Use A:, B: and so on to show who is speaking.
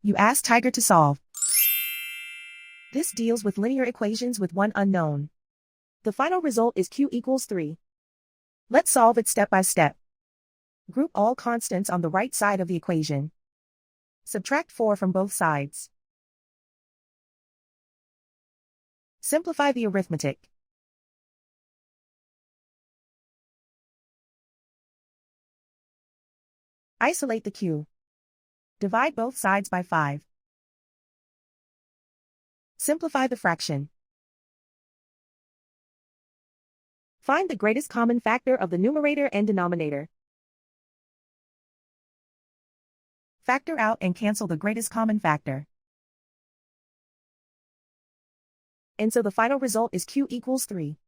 A: You ask Tiger to solve. This deals with linear equations with one unknown. The final result is q equals 3. Let's solve it step by step. Group all constants on the right side of the equation. Subtract 4 from both sides. Simplify the arithmetic. Isolate the q. Divide both sides by 5. Simplify the fraction. Find the greatest common factor of the numerator and denominator. Factor out and cancel the greatest common factor. And so the final result is q equals 3.